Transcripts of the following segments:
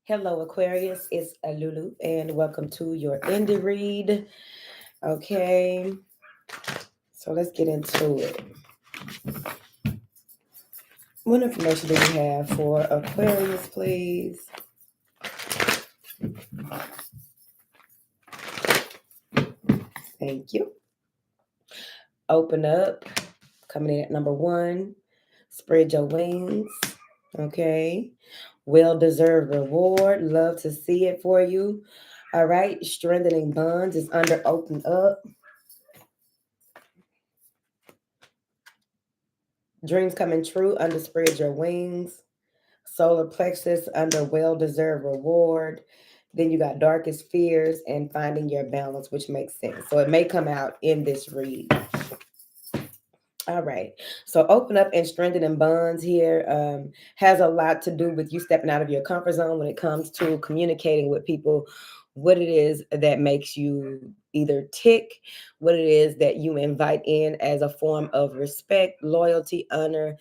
Hello, Aquarius. It's Lulu, and welcome to your indie read. Okay, so let's get into it. What information do we have for Aquarius, please? Thank you. Open up. Coming in at number 1. Spread your wings. Okay. Well-deserved reward. Love to see it for you. All right. Strengthening bonds is under open up. Dreams coming true under spread your wings. Solar plexus under well-deserved reward. Then you got darkest fears and finding your balance, which makes sense. So it may come out in this read. All right. So open up and strengthening bonds here has a lot to do with you stepping out of your comfort zone when it comes to communicating with people what it is that makes you either tick, what it is that you invite in as a form of respect, loyalty, honor,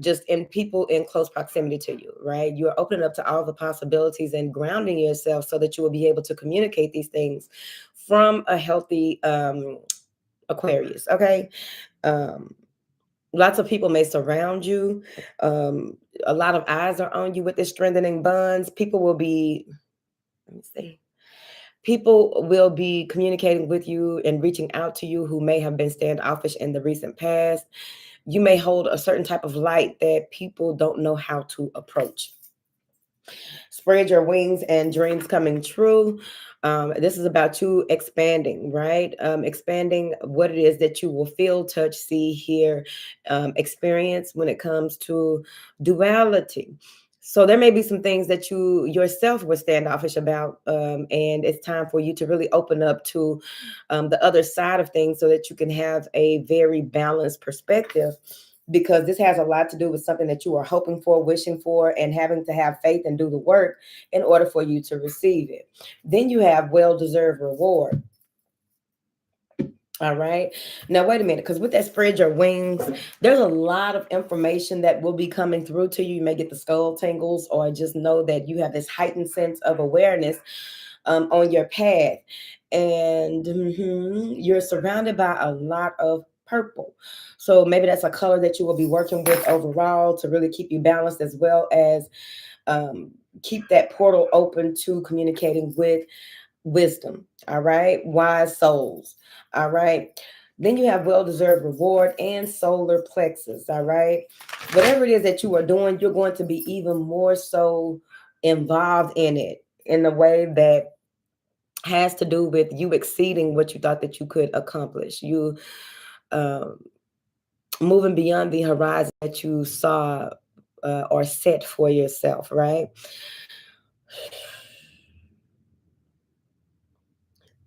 just in people in close proximity to you, right? You're opening up to all the possibilities and grounding yourself so that you will be able to communicate these things from a healthy Aquarius, okay? Lots of people may surround you. A lot of eyes are on you with this strengthening bonds. People will be, let me see. People will be communicating with you and reaching out to you who may have been standoffish in the recent past. You may hold a certain type of light that people don't know how to approach. Spread your wings and dreams coming true. This is about you expanding, right? Expanding what it is that you will feel, touch, see, hear, experience when it comes to duality. So there may be some things that you yourself were standoffish about, and it's time for you to really open up to the other side of things so that you can have a very balanced perspective, because this has a lot to do with something that you are hoping for, wishing for, and having to have faith and do the work in order for you to receive it. Then you have well-deserved reward. All right. Now, wait a minute, because with that spread your wings, there's a lot of information that will be coming through to you. You may get the skull tingles, or just know that you have this heightened sense of awareness on your path. And you're surrounded by a lot of purple. So maybe that's a color that you will be working with overall to really keep you balanced, as well as keep that portal open to communicating with wisdom. All right. Wise souls. All right. Then you have well-deserved reward and solar plexus. All right. Whatever it is that you are doing, you're going to be even more so involved in it in a way that has to do with you exceeding what you thought that you could accomplish. You moving beyond the horizon that you saw or set for yourself, right?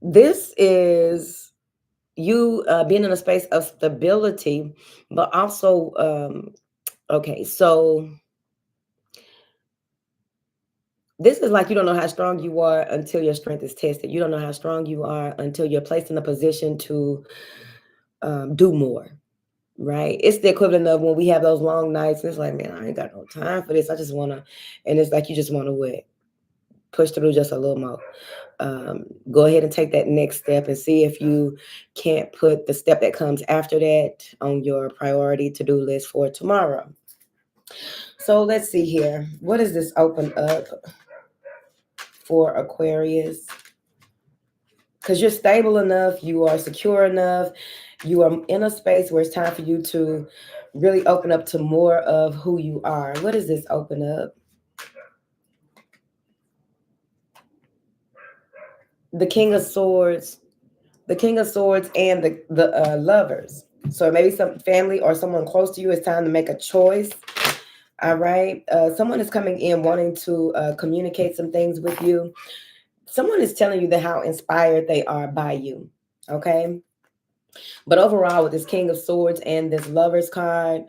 This is you being in a space of stability, but also, okay, so this is like you don't know how strong you are until your strength is tested. You don't know how strong you are until you're placed in a position to do more, right? It's the equivalent of when we have those long nights and it's like, man, I ain't got no time for this. I just want to, and it's like you just want to what? Push through just a little more. Go ahead and take that next step and see if you can't put the step that comes after that on your priority to-do list for tomorrow. So let's see here. What does this open up for Aquarius? Because you're stable enough, you are secure enough, you are in a space where it's time for you to really open up to more of who you are. What does this open up? The King of Swords. The King of Swords and the Lovers. So maybe some family or someone close to you, it's time to make a choice. All right. Someone is coming in wanting to communicate some things with you. Someone is telling you that how inspired they are by you. Okay. But overall, with this King of Swords and this Lovers card,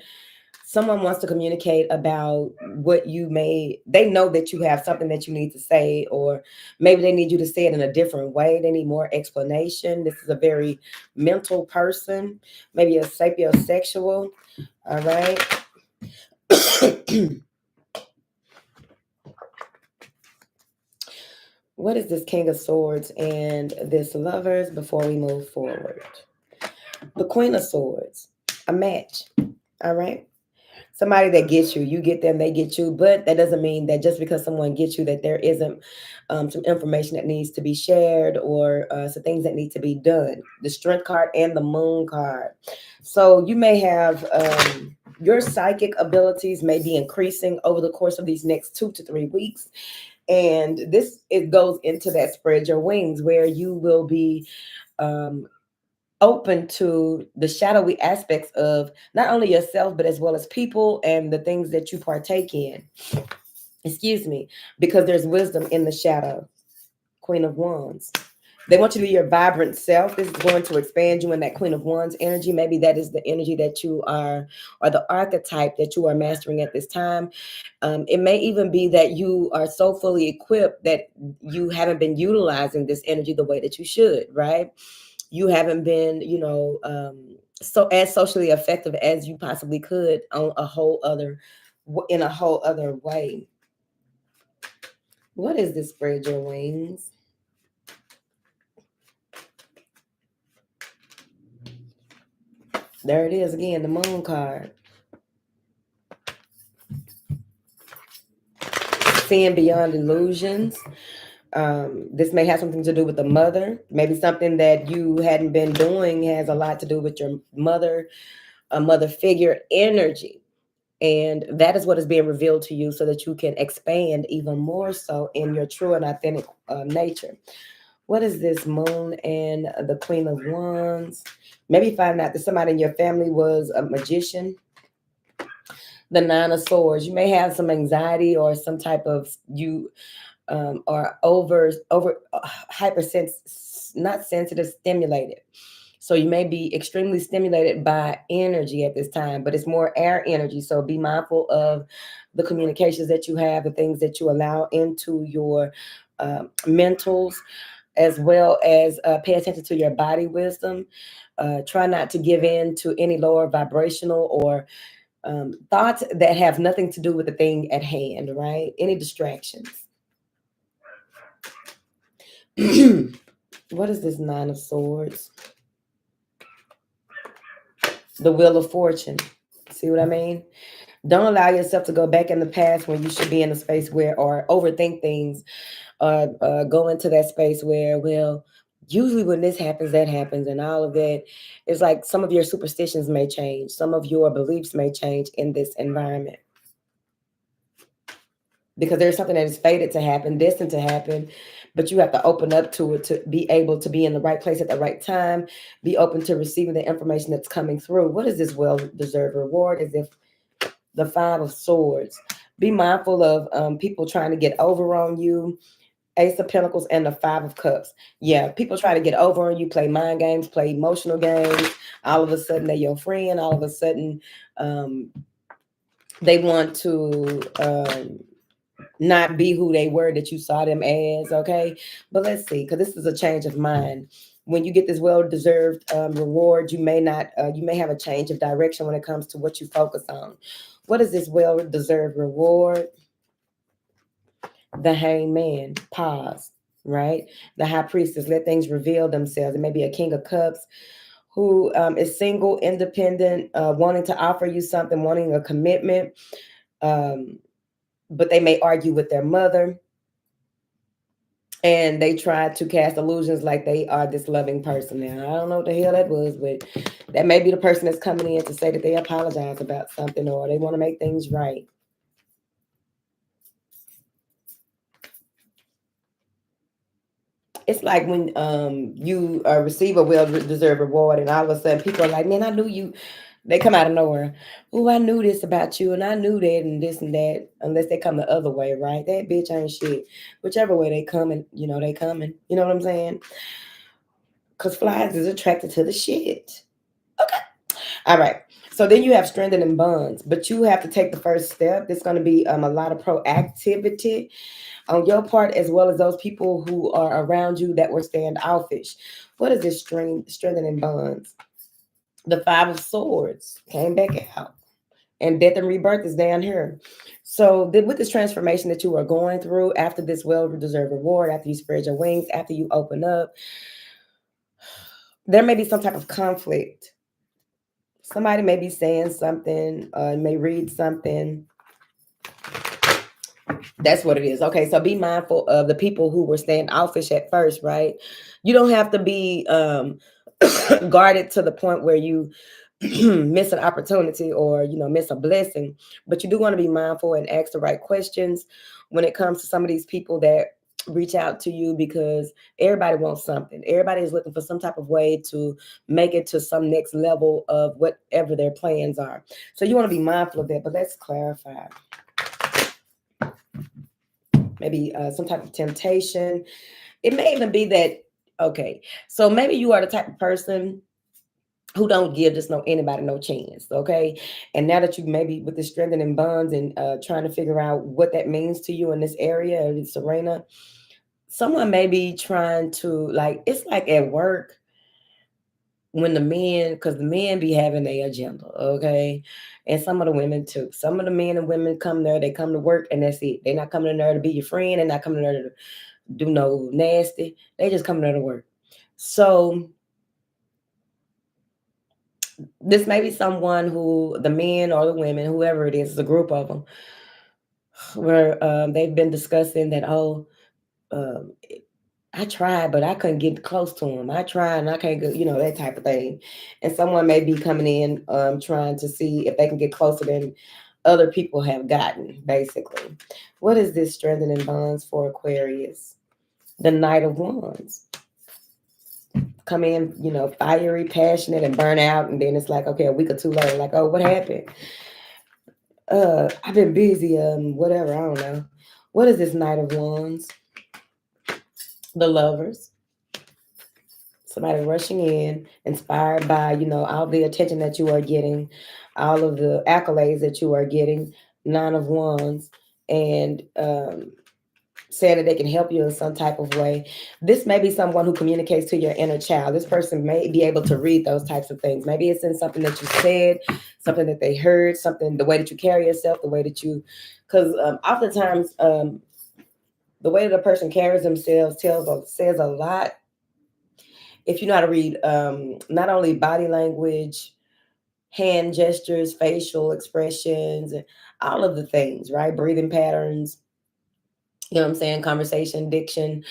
someone wants to communicate about what they know that you have something that you need to say, or maybe they need you to say it in a different way. They need more explanation. This is a very mental person, maybe a sapiosexual. All right. What is this King of Swords and this Lovers before we move forward? The Queen of Swords, a match. All right. Somebody that gets you, you get them, they get you. But that doesn't mean that just because someone gets you, that there isn't some information that needs to be shared or some things that need to be done. The Strength card and the Moon card. So you may have your psychic abilities may be increasing over the course of these next 2 to 3 weeks. And this, it goes into that spread your wings, where you will be um, open to the shadowy aspects of not only yourself, but as well as people and the things that you partake in. Excuse me, because there's wisdom in the shadow. Queen of Wands. They want you to be your vibrant self. This is going to expand you in that Queen of Wands energy. Maybe that is the energy that you are, or the archetype that you are mastering at this time. It may even be that you are so fully equipped that you haven't been utilizing this energy the way that you should, right? You haven't been, so as socially effective as you possibly could on a whole other, in a whole other way. What is this spread your wings? There it is again, the Moon card. Seeing beyond illusions. This may have something to do with the mother. Maybe something that you hadn't been doing has a lot to do with your mother, a mother figure energy. And that is what is being revealed to you so that you can expand even more so in your true and authentic nature. What is this Moon and the Queen of Wands? Maybe find out that somebody in your family was a magician. The Nine of Swords. You may have some anxiety or some type of, you are over not sensitive, stimulated. So you may be extremely stimulated by energy at this time, but it's more air energy. So be mindful of the communications that you have, the things that you allow into your mentals, as well as pay attention to your body wisdom. Try not to give in to any lower vibrational or thoughts that have nothing to do with the thing at hand, right? Any distractions. What is this Nine of Swords? The Wheel of Fortune. See what I mean? Don't allow yourself to go back in the past when you should be in a space where, or overthink things, or go into that space where, well, usually when this happens, that happens, and all of that. It's like some of your superstitions may change, some of your beliefs may change in this environment, because there's something that is fated to happen, destined to happen, but you have to open up to it to be able to be in the right place at the right time, be open to receiving the information that's coming through. What is this well-deserved reward? As if the Five of Swords. Be mindful of people trying to get over on you. Ace of Pentacles and the Five of Cups. Yeah, people try to get over on you, play mind games, play emotional games. All of a sudden, they're your friend. All of a sudden, they want to not be who they were that you saw them as. Okay, but let's see, because this is a change of mind. When you get this well-deserved reward, you may not, you may have a change of direction when it comes to what you focus on. What is this well-deserved reward? The Hangman. Pause. Right. The High Priestess. Let things reveal themselves. It may be a King of Cups who is single, independent, wanting to offer you something, wanting a commitment. But they may argue with their mother, and they try to cast illusions like they are this loving person. Now, I don't know what the hell that was, but that may be the person that's coming in to say that they apologize about something or they want to make things right. It's like when you receive a well-deserved reward, and all of a sudden people are like, man, I knew you. They come out of nowhere. Oh, I knew this about you, and I knew that, and this and that. Unless they come the other way, right? That bitch ain't shit. Whichever way they coming, they coming. You know what I'm saying? Because flies is attracted to the shit. Okay. All right. So then you have strengthening bonds, but you have to take the first step. There's going to be a lot of proactivity on your part, as well as those people who are around you that were standoffish. What is this strengthening bonds? The Five of Swords came back out. and death and rebirth is down here. So with this transformation that you are going through, after this well-deserved reward, after you spread your wings, after you open up, there may be some type of conflict. Somebody may be saying something, may read something. That's what it is. Okay, so be mindful of the people who were standoffish at first, right? You don't have to be guarded to the point where you miss an opportunity or miss a blessing, but you do want to be mindful and ask the right questions when it comes to some of these people that reach out to you, because everybody wants something. Everybody is looking for some type of way to make it to some next level of whatever their plans are. So you want to be mindful of that. But let's clarify. Maybe some type of temptation. It may even be that, okay, so maybe you are the type of person who don't give just anybody no chance, okay? And now that you maybe with the strengthening bonds and trying to figure out what that means to you in this area, in this arena, someone may be trying to, like, it's like at work when the men, because the men be having their agenda, okay? And some of the women too. Some of the men and women come there, they come to work and that's it. They're not coming there to be your friend. They're not coming there to do no nasty. They just coming there to work. So this may be someone who, the men or the women, whoever it is a group of them, where they've been discussing that, oh, um, I tried, but I couldn't get close to him. I tried and I can't go, that type of thing. And someone may be coming in trying to see if they can get closer than other people have gotten, basically. What is this strengthening bonds for Aquarius? The Knight of Wands. Come in, fiery, passionate, and burn out. And then it's like, okay, a week or two later, like, oh, what happened? I've been busy, whatever, I don't know. What is this Knight of Wands? The Lovers. Somebody rushing in, inspired by, all the attention that you are getting, all of the accolades that you are getting. Nine of Wands, and saying that they can help you in some type of way. This may be someone who communicates to your inner child. This person may be able to read those types of things. Maybe it's in something that you said, something that they heard, something, the way that you carry yourself, the way that you, because oftentimes the way that a person carries themselves says a lot. If you know how to read not only body language, hand gestures, facial expressions, and all of the things, right? Breathing patterns, you know what I'm saying? Conversation, diction,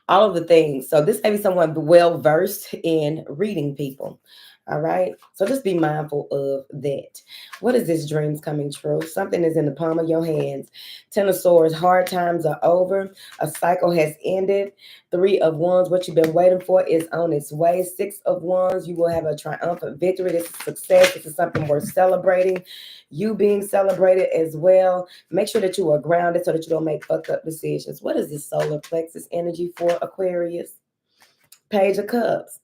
all of the things. So this may be someone well versed in reading people. All right. So just be mindful of that. What is this dreams coming true? Something is in the palm of your hands. Ten of Swords, hard times are over. A cycle has ended. Three of Wands, what you've been waiting for is on its way. Six of Wands, you will have a triumphant victory. This is success. This is something worth celebrating. You being celebrated as well. Make sure that you are grounded so that you don't make fucked up decisions. What is this solar plexus energy for Aquarius? Page of Cups.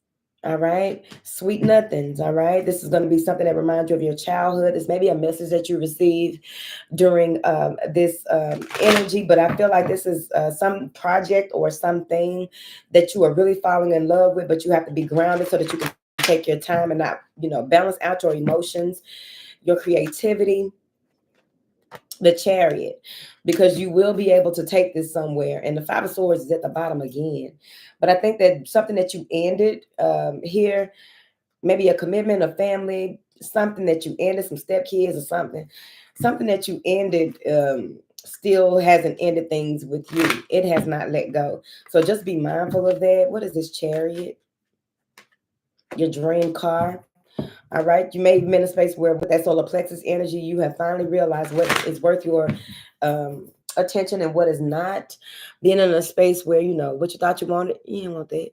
All right. Sweet nothings. All right. This is going to be something that reminds you of your childhood. This may be a message that you received during this energy, but I feel like this is some project or something that you are really falling in love with, but you have to be grounded so that you can take your time and not, balance out your emotions, your creativity. The Chariot, because you will be able to take this somewhere. And the Five of Swords is at the bottom again. But I think that something that you ended here, maybe a commitment, a family, something that you ended, some stepkids or something that you ended still hasn't ended things with you. It has not let go. So just be mindful of that. What is this Chariot? Your dream car. All right. You may be in a space where with that solar plexus energy, you have finally realized what is worth your attention and what is not. Being in a space where, what you thought you wanted, you didn't want that.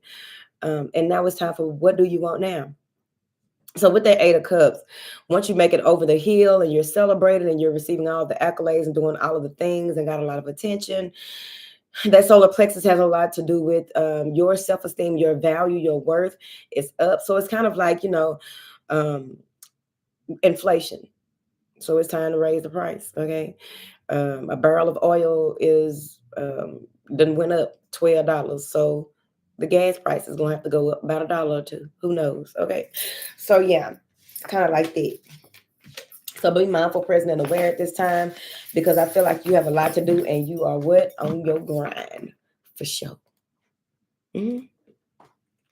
And now it's time for what do you want now? So with that Eight of Cups, once you make it over the hill and you're celebrating and you're receiving all the accolades and doing all of the things and got a lot of attention, that solar plexus has a lot to do with your self-esteem, your value, your worth is up. So it's kind of like, um, inflation. So it's time to raise the price. Okay. A barrel of oil is done went up $12. So the gas price is gonna have to go up about $1 or two. Who knows? Okay. So yeah, kind of like that. So be mindful, present, and aware at this time, because I feel like you have a lot to do and you are what? On your grind, for sure. Mm-hmm.